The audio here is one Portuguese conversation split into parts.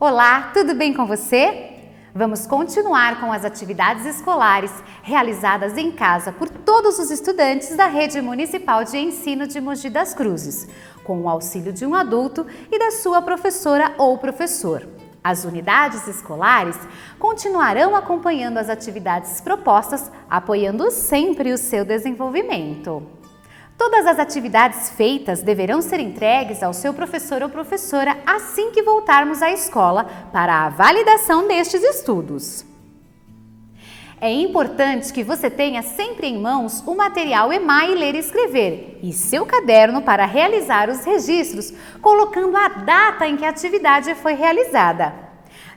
Olá, tudo bem com você? Vamos continuar com as atividades escolares realizadas em casa por todos os estudantes da Rede Municipal de Ensino de Mogi das Cruzes, com o auxílio de um adulto e da sua professora ou professor. As unidades escolares continuarão acompanhando as atividades propostas, apoiando sempre o seu desenvolvimento. Todas as atividades feitas deverão ser entregues ao seu professor ou professora assim que voltarmos à escola para a validação destes estudos. É importante que você tenha sempre em mãos o material EMAI Ler e Escrever e seu caderno para realizar os registros, colocando a data em que a atividade foi realizada.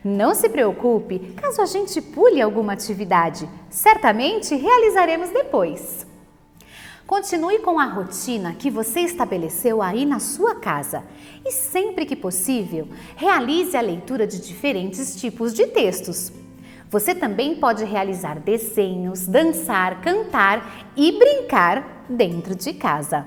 Não se preocupe caso a gente pule alguma atividade, certamente realizaremos depois. Continue com a rotina que você estabeleceu aí na sua casa e sempre que possível, realize a leitura de diferentes tipos de textos. Você também pode realizar desenhos, dançar, cantar e brincar dentro de casa.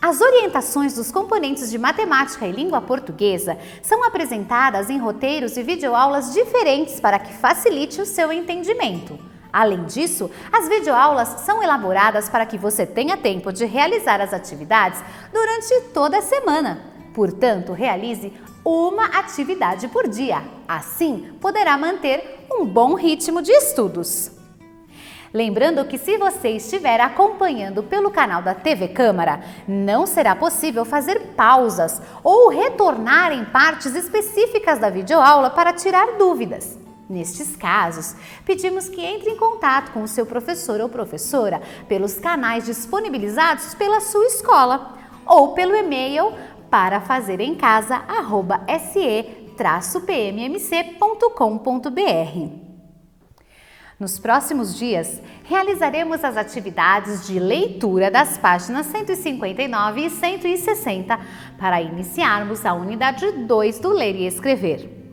As orientações dos componentes de matemática e língua portuguesa são apresentadas em roteiros e videoaulas diferentes para que facilite o seu entendimento. Além disso, as videoaulas são elaboradas para que você tenha tempo de realizar as atividades durante toda a semana. Portanto, realize uma atividade por dia. Assim, poderá manter um bom ritmo de estudos. Lembrando que se você estiver acompanhando pelo canal da TV Câmara, não será possível fazer pausas ou retornar em partes específicas da videoaula para tirar dúvidas. Nestes casos, pedimos que entre em contato com o seu professor ou professora pelos canais disponibilizados pela sua escola ou pelo e-mail para fazerencasa@se-pmmc.com.br. Nos próximos dias, realizaremos as atividades de leitura das páginas 159 e 160 para iniciarmos a unidade 2 do Ler e Escrever.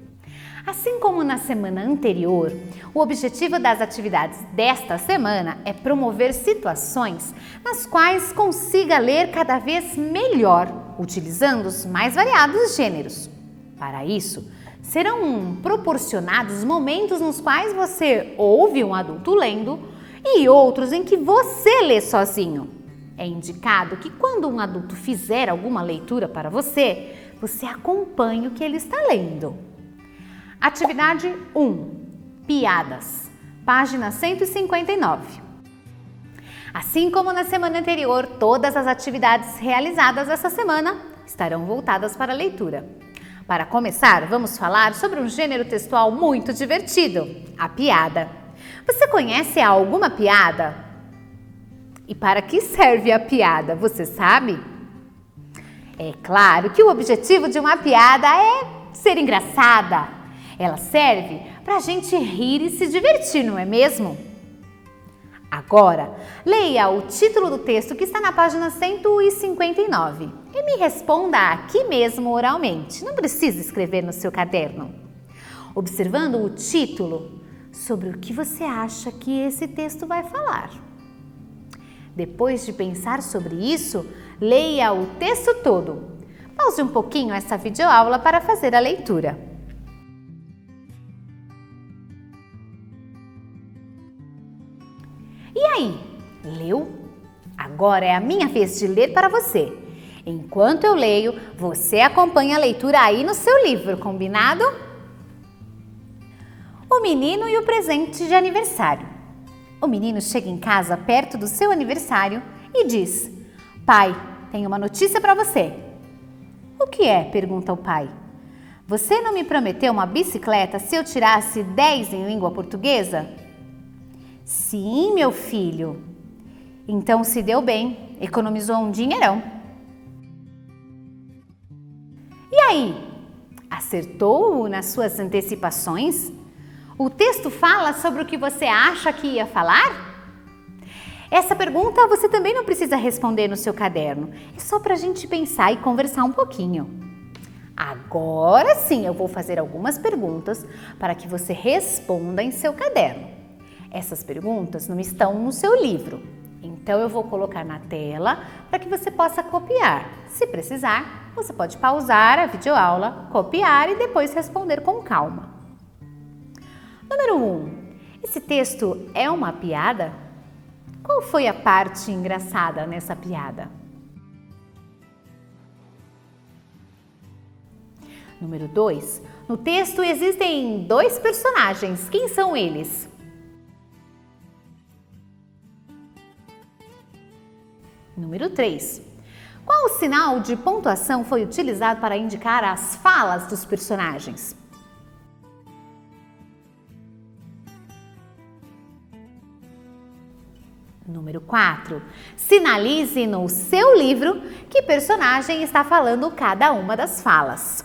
Assim como na semana anterior, o objetivo das atividades desta semana é promover situações nas quais consiga ler cada vez melhor, utilizando os mais variados gêneros. Para isso, serão proporcionados momentos nos quais você ouve um adulto lendo e outros em que você lê sozinho. É indicado que quando um adulto fizer alguma leitura para você, você acompanhe o que ele está lendo. Atividade 1. Piadas. Página 159. Assim como na semana anterior, todas as atividades realizadas essa semana estarão voltadas para a leitura. Para começar, vamos falar sobre um gênero textual muito divertido, a piada. Você conhece alguma piada? E para que serve a piada, você sabe? É claro que o objetivo de uma piada é ser engraçada. Ela serve para a gente rir e se divertir, não é mesmo? Agora, leia o título do texto que está na página 159 e me responda aqui mesmo oralmente. Não precisa escrever no seu caderno. Observando o título, sobre o que você acha que esse texto vai falar. Depois de pensar sobre isso, leia o texto todo. Pause um pouquinho essa videoaula para fazer a leitura. E aí, leu? Agora é a minha vez de ler para você. Enquanto eu leio, você acompanha a leitura aí no seu livro, combinado? O menino e o presente de aniversário. O menino chega em casa perto do seu aniversário e diz: "Pai, tenho uma notícia para você." "O que é?" pergunta o pai. "Você não me prometeu uma bicicleta se eu tirasse 10 em língua portuguesa?" "Sim, meu filho." "Então se deu bem, economizou um dinheirão." E aí, acertou nas suas antecipações? O texto fala sobre o que você acha que ia falar? Essa pergunta você também não precisa responder no seu caderno, é só para a gente pensar e conversar um pouquinho. Agora sim eu vou fazer algumas perguntas para que você responda em seu caderno. Essas perguntas não estão no seu livro, então eu vou colocar na tela para que você possa copiar. Se precisar, você pode pausar a videoaula, copiar e depois responder com calma. Número 1. Esse texto é uma piada? Qual foi a parte engraçada nessa piada? Número 2. No texto existem 2 personagens. Quem são eles? Número 3. Qual sinal de pontuação foi utilizado para indicar as falas dos personagens? Número 4. Sinalize no seu livro que personagem está falando cada uma das falas.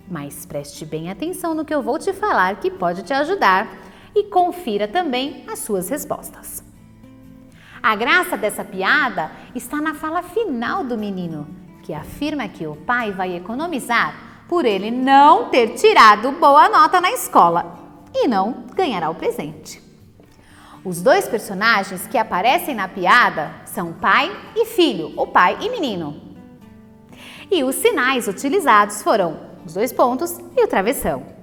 Mas preste bem atenção no que eu vou te falar, que pode te ajudar, e confira também as suas respostas. A graça dessa piada está na fala final do menino, que afirma que o pai vai economizar por ele não ter tirado boa nota na escola e não ganhará o presente. Os 2 personagens que aparecem na piada são pai e filho, ou pai e menino. E os sinais utilizados foram os 2 pontos e o travessão.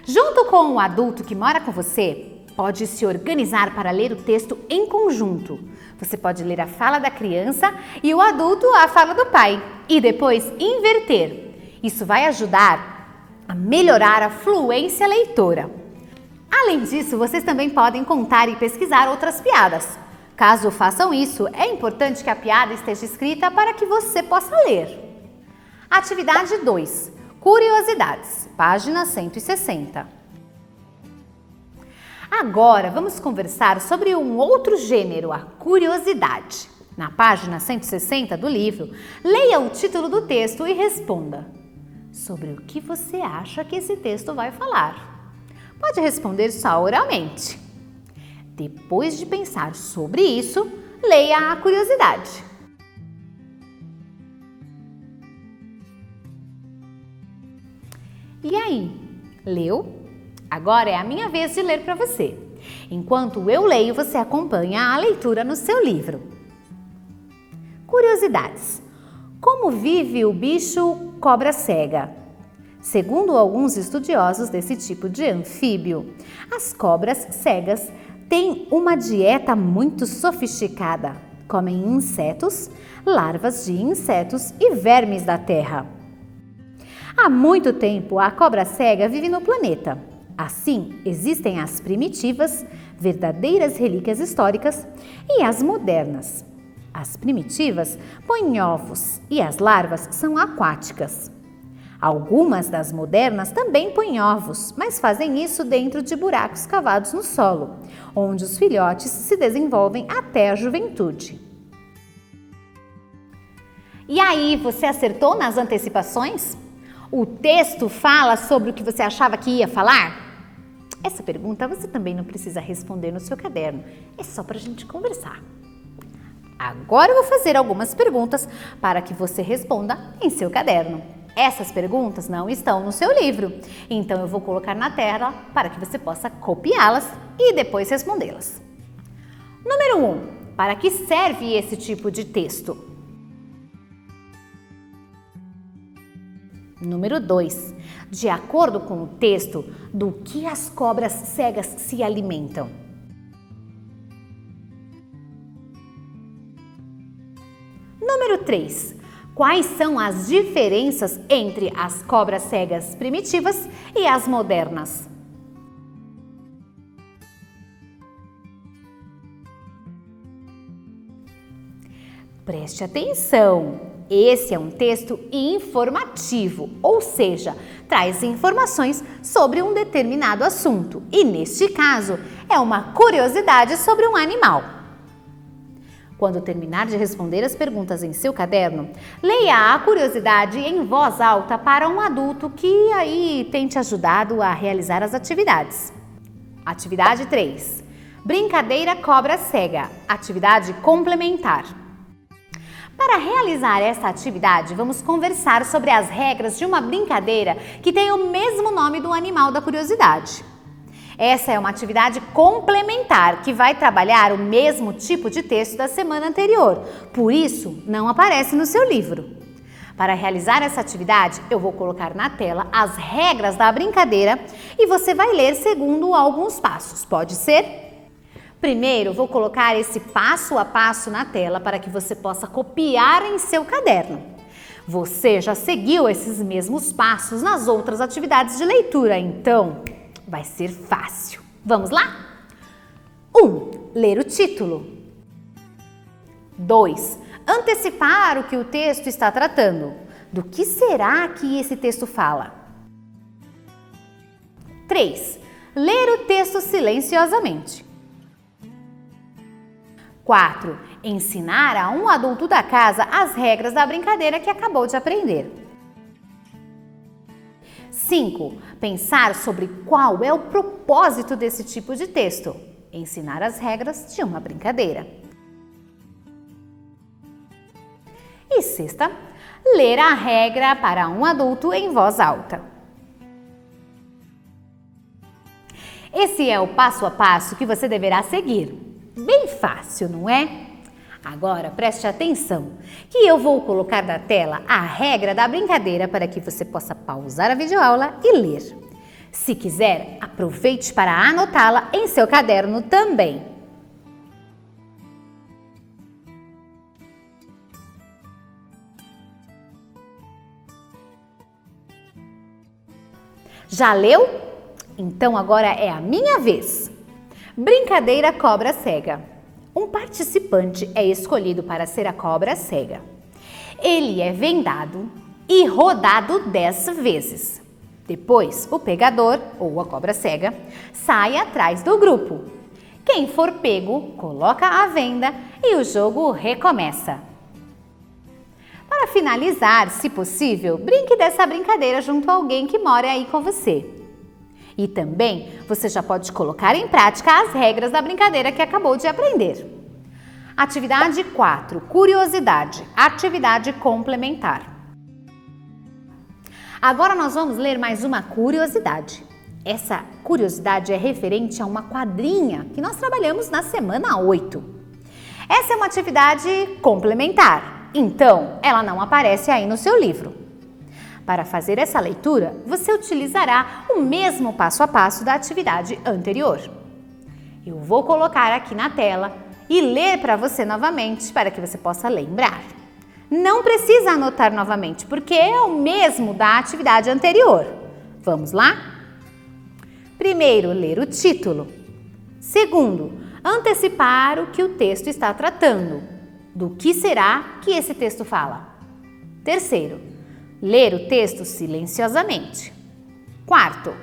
Junto com o adulto que mora com você, pode se organizar para ler o texto em conjunto. Você pode ler a fala da criança e o adulto a fala do pai e depois inverter. Isso vai ajudar a melhorar a fluência leitora. Além disso, vocês também podem contar e pesquisar outras piadas. Caso façam isso, é importante que a piada esteja escrita para que você possa ler. Atividade 2. Curiosidades, página 160. Agora vamos conversar sobre um outro gênero, a curiosidade. Na página 160 do livro, leia o título do texto e responda sobre o que você acha que esse texto vai falar. Pode responder só oralmente. Depois de pensar sobre isso, leia a curiosidade. E aí, leu? Agora é a minha vez de ler para você. Enquanto eu leio, você acompanha a leitura no seu livro. Curiosidades. Como vive o bicho cobra cega? Segundo alguns estudiosos desse tipo de anfíbio, as cobras cegas têm uma dieta muito sofisticada. Comem insetos, larvas de insetos e vermes da terra. Há muito tempo, a cobra cega vive no planeta. Assim, existem as primitivas, verdadeiras relíquias históricas, e as modernas. As primitivas põem ovos e as larvas são aquáticas. Algumas das modernas também põem ovos, mas fazem isso dentro de buracos cavados no solo, onde os filhotes se desenvolvem até a juventude. E aí, você acertou nas antecipações? O texto fala sobre o que você achava que ia falar? Essa pergunta você também não precisa responder no seu caderno, é só para a gente conversar. Agora eu vou fazer algumas perguntas para que você responda em seu caderno. Essas perguntas não estão no seu livro, então eu vou colocar na tela para que você possa copiá-las e depois respondê-las. Número 1. Para que serve esse tipo de texto? Número 2. De acordo com o texto, do que as cobras cegas se alimentam? Número 3. Quais são as diferenças entre as cobras cegas primitivas e as modernas? Preste atenção! Esse é um texto informativo, ou seja, traz informações sobre um determinado assunto e, neste caso, é uma curiosidade sobre um animal. Quando terminar de responder as perguntas em seu caderno, leia a curiosidade em voz alta para um adulto que aí tem te ajudado a realizar as atividades. Atividade 3. Brincadeira cobra cega. Atividade complementar. Para realizar essa atividade, vamos conversar sobre as regras de uma brincadeira que tem o mesmo nome do animal da curiosidade. Essa é uma atividade complementar que vai trabalhar o mesmo tipo de texto da semana anterior, por isso não aparece no seu livro. Para realizar essa atividade, eu vou colocar na tela as regras da brincadeira e você vai ler segundo alguns passos, pode ser? Primeiro, vou colocar esse passo a passo na tela para que você possa copiar em seu caderno. Você já seguiu esses mesmos passos nas outras atividades de leitura, então vai ser fácil. Vamos lá? 1. Ler o título. 2. Antecipar o que o texto está tratando. Do que será que esse texto fala? 3. Ler o texto silenciosamente. 4. Ensinar a um adulto da casa as regras da brincadeira que acabou de aprender. 5. Pensar sobre qual é o propósito desse tipo de texto. Ensinar as regras de uma brincadeira. E 6. Ler a regra para um adulto em voz alta. Esse é o passo a passo que você deverá seguir. Bem fácil, não é? Agora preste atenção que eu vou colocar na tela a regra da brincadeira para que você possa pausar a videoaula e ler. Se quiser, aproveite para anotá-la em seu caderno também. Já leu? Então agora é a minha vez. Brincadeira cobra cega. Um participante é escolhido para ser a cobra cega. Ele é vendado e rodado 10 vezes. Depois, o pegador, ou a cobra cega, sai atrás do grupo. Quem for pego, coloca a venda e o jogo recomeça. Para finalizar, se possível, brinque dessa brincadeira junto a alguém que mora aí com você. E também você já pode colocar em prática as regras da brincadeira que acabou de aprender. Atividade 4. Curiosidade. Atividade complementar. Agora nós vamos ler mais uma curiosidade. Essa curiosidade é referente a uma quadrinha que nós trabalhamos na semana 8. Essa é uma atividade complementar, então ela não aparece aí no seu livro. Para fazer essa leitura, você utilizará o mesmo passo a passo da atividade anterior. Eu vou colocar aqui na tela e ler para você novamente para que você possa lembrar. Não precisa anotar novamente, porque é o mesmo da atividade anterior. Vamos lá? Primeiro, ler o título. Segundo, antecipar o que o texto está tratando. Do que será que esse texto fala? Terceiro, ler o texto silenciosamente. Quarto,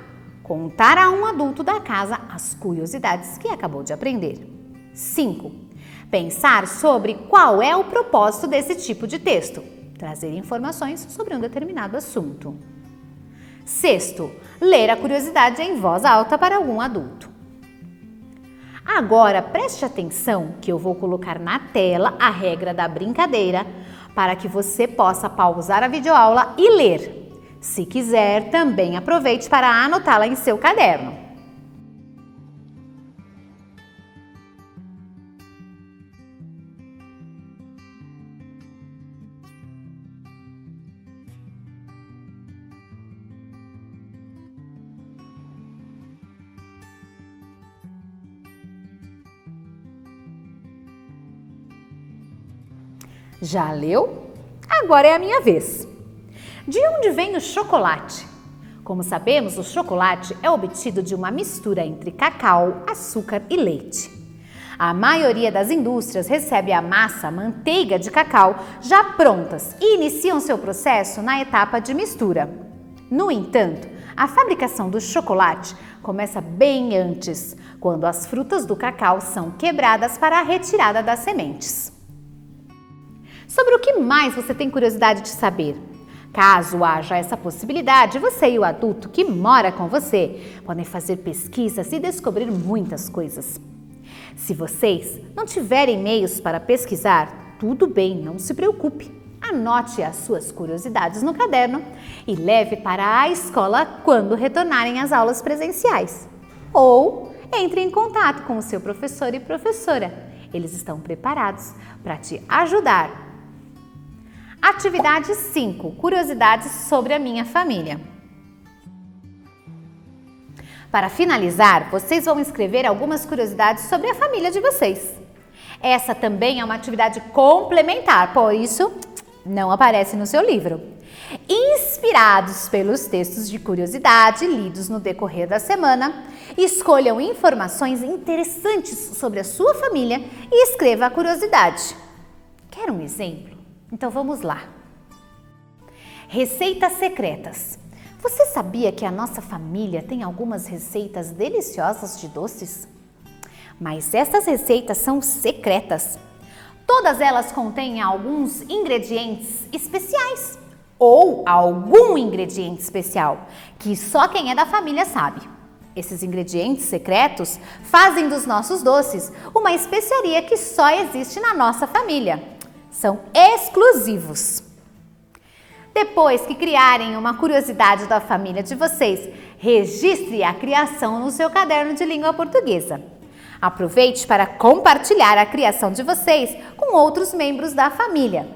contar a um adulto da casa as curiosidades que acabou de aprender. 5. Pensar sobre qual é o propósito desse tipo de texto. Trazer informações sobre um determinado assunto. 6. Ler a curiosidade em voz alta para algum adulto. Agora preste atenção que eu vou colocar na tela a regra da brincadeira para que você possa pausar a videoaula e ler. Se quiser, também aproveite para anotá-la em seu caderno. Já leu? Agora é a minha vez. De onde vem o chocolate? Como sabemos, o chocolate é obtido de uma mistura entre cacau, açúcar e leite. A maioria das indústrias recebe a massa, manteiga de cacau já prontas e iniciam seu processo na etapa de mistura. No entanto, a fabricação do chocolate começa bem antes, quando as frutas do cacau são quebradas para a retirada das sementes. Sobre o que mais você tem curiosidade de saber? Caso haja essa possibilidade, você e o adulto que mora com você podem fazer pesquisas e descobrir muitas coisas. Se vocês não tiverem meios para pesquisar, tudo bem, não se preocupe. Anote as suas curiosidades no caderno e leve para a escola quando retornarem às aulas presenciais. Ou entre em contato com o seu professor e professora. Eles estão preparados para te ajudar. Atividade 5. Curiosidades sobre a minha família. Para finalizar, vocês vão escrever algumas curiosidades sobre a família de vocês. Essa também é uma atividade complementar, por isso não aparece no seu livro. Inspirados pelos textos de curiosidade lidos no decorrer da semana, escolham informações interessantes sobre a sua família e escreva a curiosidade. Quer um exemplo? Então vamos lá. Receitas secretas. Você sabia que a nossa família tem algumas receitas deliciosas de doces? Mas essas receitas são secretas. Todas elas contêm alguns ingredientes especiais ou algum ingrediente especial que só quem é da família sabe. Esses ingredientes secretos fazem dos nossos doces uma especiaria que só existe na nossa família. São exclusivos. Depois que criarem uma curiosidade da família de vocês, registre a criação no seu caderno de língua portuguesa. Aproveite para compartilhar a criação de vocês com outros membros da família.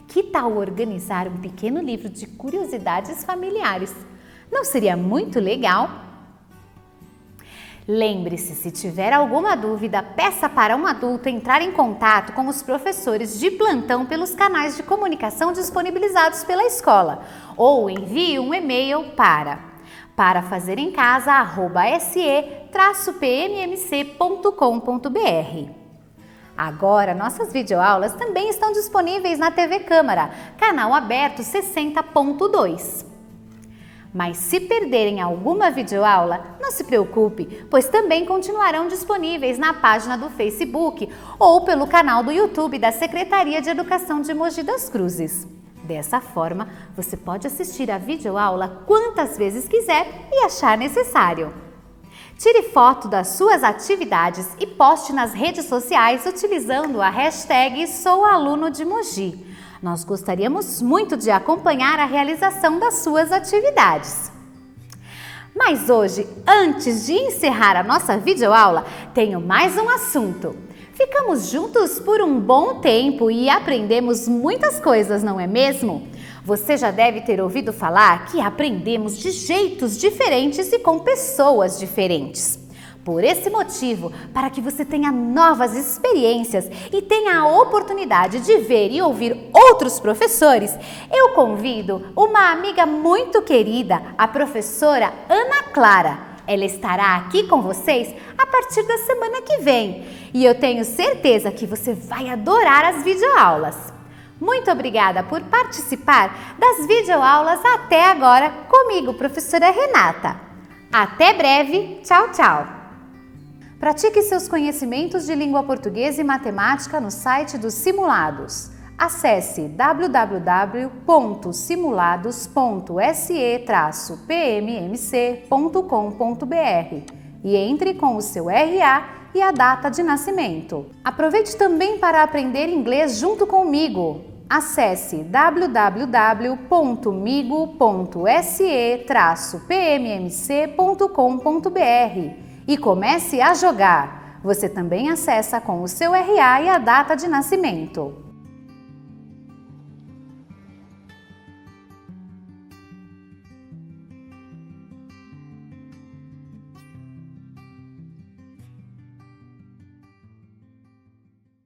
Que tal organizar um pequeno livro de curiosidades familiares? Não seria muito legal? Lembre-se, se tiver alguma dúvida, peça para um adulto entrar em contato com os professores de plantão pelos canais de comunicação disponibilizados pela escola ou envie um e-mail para parafazerencasa@se-pmmc.com.br. Agora, nossas videoaulas também estão disponíveis na TV Câmara, canal aberto 60.2. Mas se perderem alguma videoaula, não se preocupe, pois também continuarão disponíveis na página do Facebook ou pelo canal do YouTube da Secretaria de Educação de Mogi das Cruzes. Dessa forma, você pode assistir a videoaula quantas vezes quiser e achar necessário. Tire foto das suas atividades e poste nas redes sociais utilizando a hashtag #SouAlunoDeMogi. Nós gostaríamos muito de acompanhar a realização das suas atividades. Mas hoje, antes de encerrar a nossa videoaula, tenho mais um assunto. Ficamos juntos por um bom tempo e aprendemos muitas coisas, não é mesmo? Você já deve ter ouvido falar que aprendemos de jeitos diferentes e com pessoas diferentes. Por esse motivo, para que você tenha novas experiências e tenha a oportunidade de ver e ouvir outros professores, eu convido uma amiga muito querida, a professora Ana Clara. Ela estará aqui com vocês a partir da semana que vem e eu tenho certeza que você vai adorar as videoaulas. Muito obrigada por participar das videoaulas até agora comigo, professora Renata. Até breve, tchau, tchau! Pratique seus conhecimentos de língua portuguesa e matemática no site dos Simulados. Acesse www.simulados.se-pmmc.com.br e entre com o seu RA e a data de nascimento. Aproveite também para aprender inglês junto comigo. Acesse www.migo.se-pmmc.com.br e comece a jogar. Você também acessa com o seu RA e a data de nascimento.